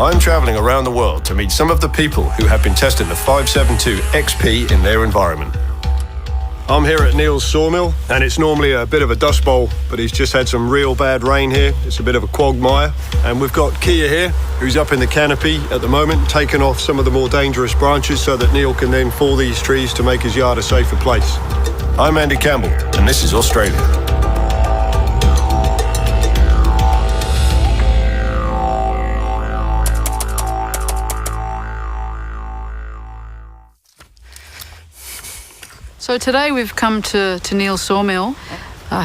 I'm travelling around the world to meet some of the people who have been testing the 572 XP in their environment. I'm here at Neil's sawmill, and it's normally a bit of a dust bowl, but he's just had some real bad rain here. It's a bit of a quagmire. And we've got Kia here, who's up in the canopy at the moment, taking off some of the more dangerous branches so that Neil can then fall these trees to make his yard a safer place. I'm Andy Campbell, and this is Australia. So today we've come to Neil's sawmill.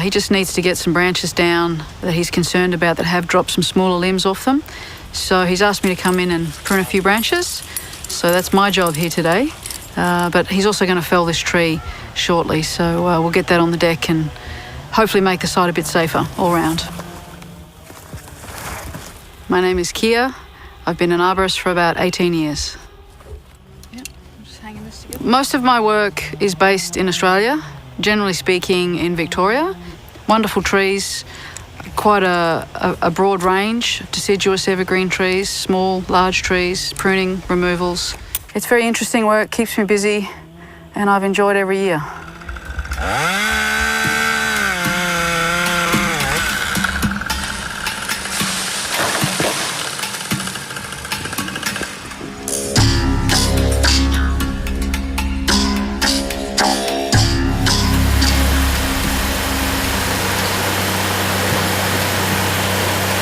He just needs to get some branches down that he's concerned about that have dropped some smaller limbs off them. So he's asked me to come in and prune a few branches. So that's my job here today. But he's also going to fell this tree shortly. So we'll get that on the deck and hopefully make the site a bit safer all round. My name is Kia. I've been an arborist for about 18 years. Most of my work is based in Australia, generally speaking in Victoria. Wonderful trees, quite a broad range, deciduous evergreen trees, small, large trees, pruning, removals. It's very interesting work, keeps me busy, and I've enjoyed every year.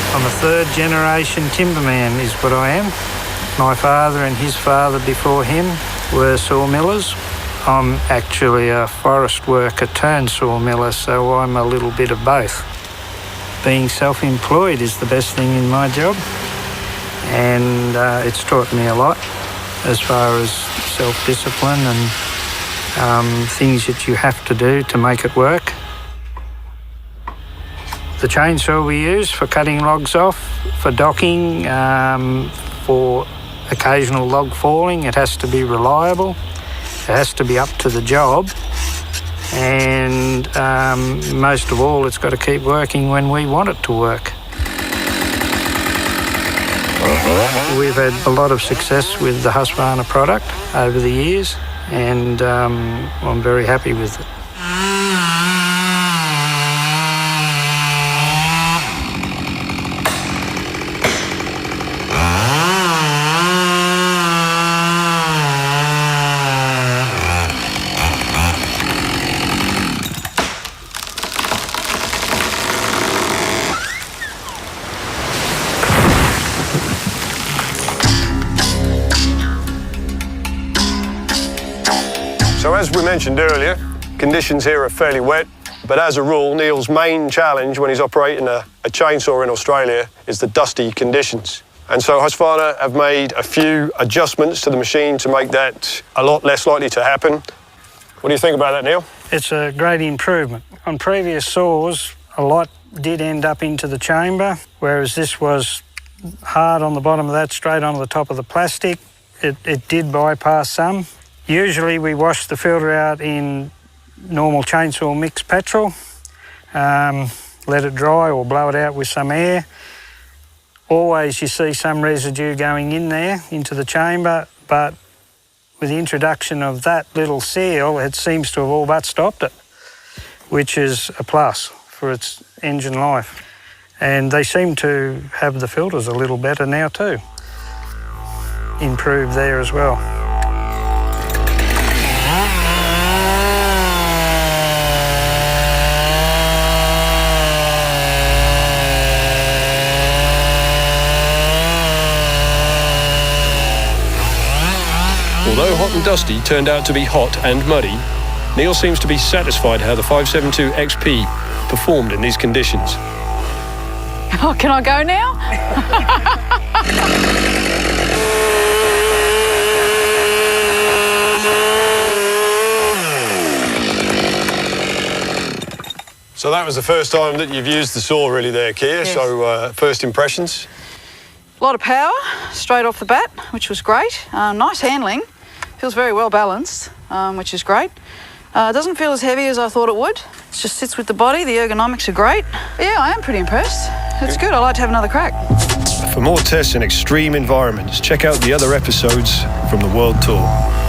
I'm a third generation timberman is what I am. My father and his father before him were sawmillers. I'm actually a forest worker turned sawmiller, so I'm a little bit of both. Being self-employed is the best thing in my job, and it's taught me a lot as far as self-discipline and things that you have to do to make it work. The chainsaw we use for cutting logs off, for docking, for occasional log falling, it has to be reliable, it has to be up to the job, and most of all, it's got to keep working when we want it to work. We've had a lot of success with the Husqvarna product over the years, and I'm very happy with it. So as we mentioned earlier, conditions here are fairly wet, but as a rule, Neil's main challenge when he's operating a chainsaw in Australia is the dusty conditions. And so Husqvarna have made a few adjustments to the machine to make that a lot less likely to happen. What do you think about that, Neil? It's a great improvement. On previous saws, a lot did end up into the chamber, whereas this was hard on the bottom of that, straight onto the top of the plastic. It did bypass some. Usually we wash the filter out in normal chainsaw mixed petrol, let it dry or blow it out with some air. Always you see some residue going in there into the chamber, but with the introduction of that little seal, it seems to have all but stopped it, which is a plus for its engine life. And they seem to have the filters a little better now too. Improved there as well. Although hot and dusty turned out to be hot and muddy, Neil seems to be satisfied how the 572 XP performed in these conditions. Oh, can I go now? So that was the first time that you've used the saw really there, Kia, yes. So first impressions? A lot of power straight off the bat, which was great. Nice handling. Feels very well balanced, which is great. It doesn't feel as heavy as I thought it would. It just sits with the body. The ergonomics are great. But yeah, I am pretty impressed. It's good. I'd like to have another crack. For more tests in extreme environments, check out the other episodes from the World Tour.